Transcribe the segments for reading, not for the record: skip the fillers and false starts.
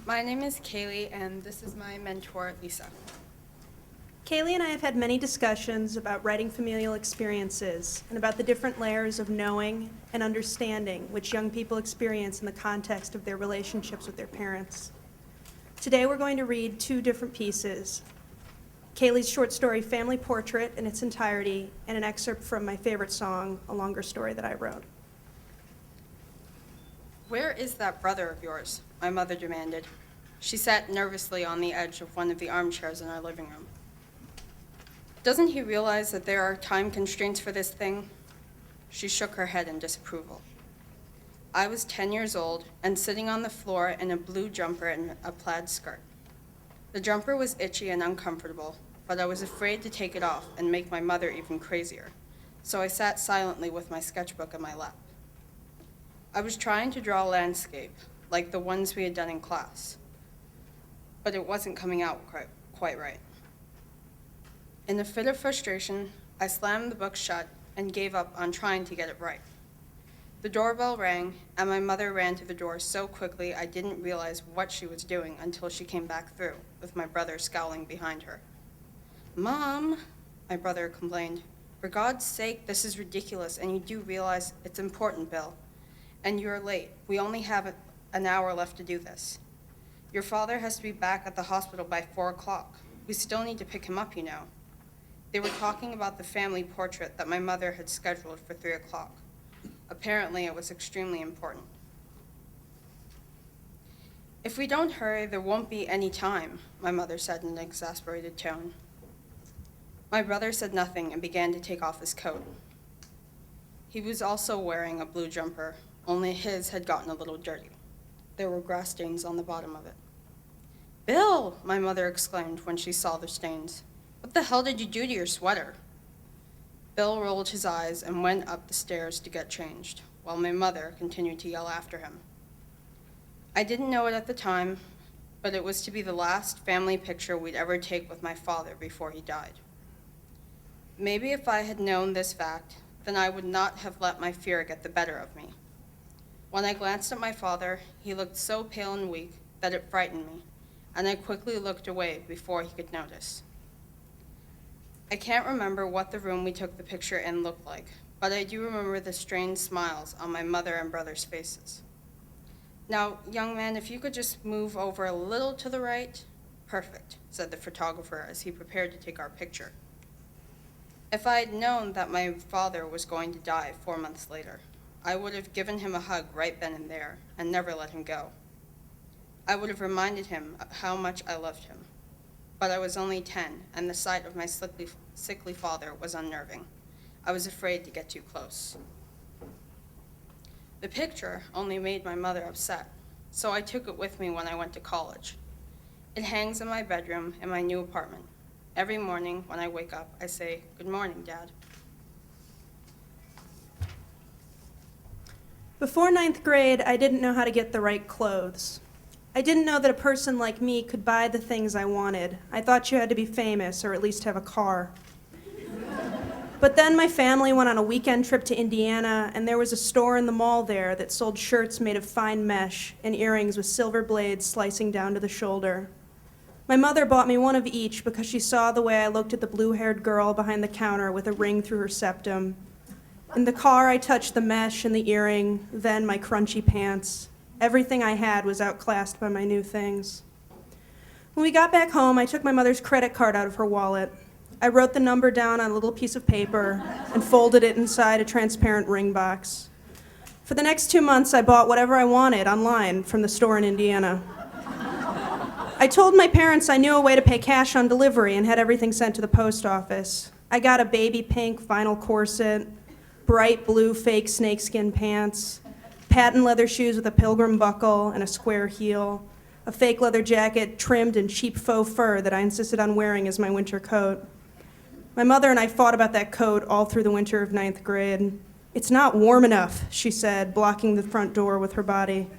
My name is Kaylee, and this is my mentor, Lisa. Kaylee and I have had many discussions about writing familial experiences and about the different layers of knowing and understanding which young people experience in the context of their relationships with their parents. Today we're going to read two different pieces: Kaylee's short story, Family Portrait, in its entirety, and an excerpt from my favorite song, a longer story that I wrote. "Where is that brother of yours?" my mother demanded. She sat nervously on the edge of one of the armchairs in our living room. "Doesn't he realize that there are time constraints for this thing?" She shook her head in disapproval. I was 10 years old and sitting on the floor in a blue jumper and a plaid skirt. The jumper was itchy and uncomfortable, but I was afraid to take it off and make my mother even crazier, so I sat silently with my sketchbook in my lap. I was trying to draw a landscape, like the ones we had done in class, but it wasn't coming out quite right. In a fit of frustration, I slammed the book shut and gave up on trying to get it right. The doorbell rang, and my mother ran to the door so quickly I didn't realize what she was doing until she came back through, with my brother scowling behind her. "Mom," my brother complained, "for God's sake, this is ridiculous, and you do realize it's important, Bill. And you're late. We only have an hour left to do this. Your father has to be back at the hospital by 4 o'clock. We still need to pick him up, you know." They were talking about the family portrait that my mother had scheduled for 3 o'clock. Apparently, it was extremely important. "If we don't hurry, there won't be any time," my mother said in an exasperated tone. My brother said nothing and began to take off his coat. He was also wearing a blue jumper, only his had gotten a little dirty. There were grass stains on the bottom of it. "Bill," my mother exclaimed when she saw the stains, "what the hell did you do to your sweater?" Bill rolled his eyes and went up the stairs to get changed, while my mother continued to yell after him. I didn't know it at the time, but it was to be the last family picture we'd ever take with my father before he died. Maybe if I had known this fact, then I would not have let my fear get the better of me. When I glanced at my father, he looked so pale and weak that it frightened me, and I quickly looked away before he could notice. I can't remember what the room we took the picture in looked like, but I do remember the strained smiles on my mother and brother's faces. "Now, young man, if you could just move over a little to the right." "Perfect," said the photographer as he prepared to take our picture. If I had known that my father was going to die 4 months later, I would have given him a hug right then and there and never let him go. I would have reminded him how much I loved him. But I was only 10, and the sight of my sickly father was unnerving. I was afraid to get too close. The picture only made my mother upset, so I took it with me when I went to college. It hangs in my bedroom in my new apartment. Every morning when I wake up, I say, "Good morning, Dad." Before 9th grade, I didn't know how to get the right clothes. I didn't know that a person like me could buy the things I wanted. I thought you had to be famous or at least have a car. But then my family went on a weekend trip to Indiana, and there was a store in the mall there that sold shirts made of fine mesh and earrings with silver blades slicing down to the shoulder. My mother bought me one of each because she saw the way I looked at the blue-haired girl behind the counter with a ring through her septum. In the car, I touched the mesh and the earring, then my crunchy pants. Everything I had was outclassed by my new things. When we got back home, I took my mother's credit card out of her wallet. I wrote the number down on a little piece of paper and folded it inside a transparent ring box. For the next 2 months, I bought whatever I wanted online from the store in Indiana. I told my parents I knew a way to pay cash on delivery and had everything sent to the post office. I got a baby pink vinyl corset, bright blue fake snakeskin pants, patent leather shoes with a pilgrim buckle and a square heel, a fake leather jacket trimmed in cheap faux fur that I insisted on wearing as my winter coat. My mother and I fought about that coat all through the winter of 9th grade. "It's not warm enough," she said, blocking the front door with her body.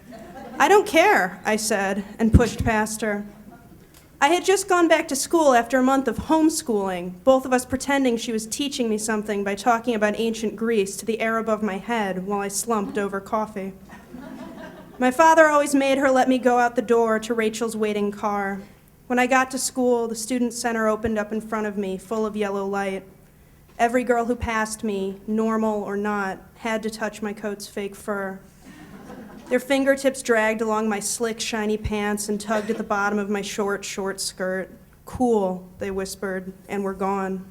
"I don't care," I said, and pushed past her. I had just gone back to school after a month of homeschooling, both of us pretending she was teaching me something by talking about ancient Greece to the air above my head while I slumped over coffee. My father always made her let me go out the door to Rachel's waiting car. When I got to school, the student center opened up in front of me, full of yellow light. Every girl who passed me, normal or not, had to touch my coat's fake fur. Their fingertips dragged along my slick, shiny pants and tugged at the bottom of my short skirt. Cool, they whispered, and were gone.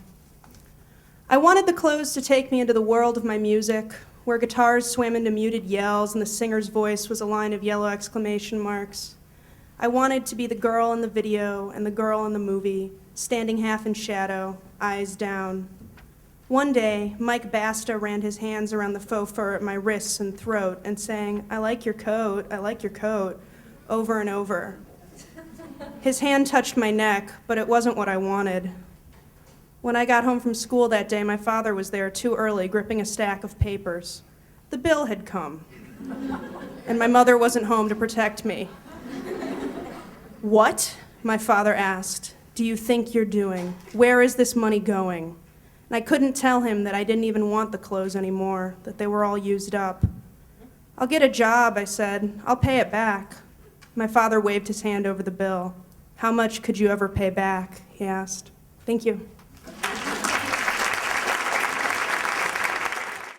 I wanted the clothes to take me into the world of my music, where guitars swam into muted yells and the singer's voice was a line of yellow exclamation marks. I wanted to be the girl in the video and the girl in the movie, standing half in shadow, eyes down. One day, Mike Basta ran his hands around the faux fur at my wrists and throat and sang, "I like your coat, I like your coat," over and over. His hand touched my neck, but it wasn't what I wanted. When I got home from school that day, my father was there too early, gripping a stack of papers. The bill had come, and my mother wasn't home to protect me. "What?" my father asked. "Do you think you're doing? Where is this money going?" And I couldn't tell him that I didn't even want the clothes anymore, that they were all used up. "I'll get a job," I said. "I'll pay it back." My father waved his hand over the bill. "How much could you ever pay back?" he asked. Thank you.